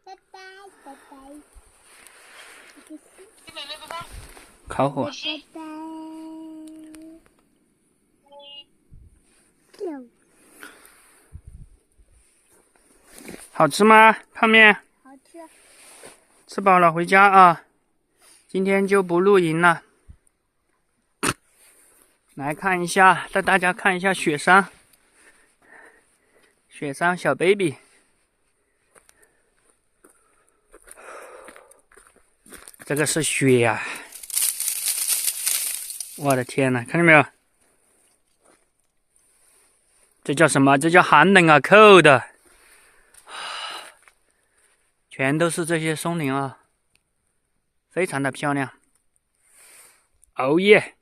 拜拜拜拜。烤火。拜拜。好吃吗？泡面？好吃。吃饱了回家啊。今天就不露营了。来看一下，带大家看一下雪山。雪山小 baby。这个是雪呀、我的天呐，看见没有？这叫什么？这叫寒冷啊，cold。全都是这些松林啊，非常的漂亮。哦耶！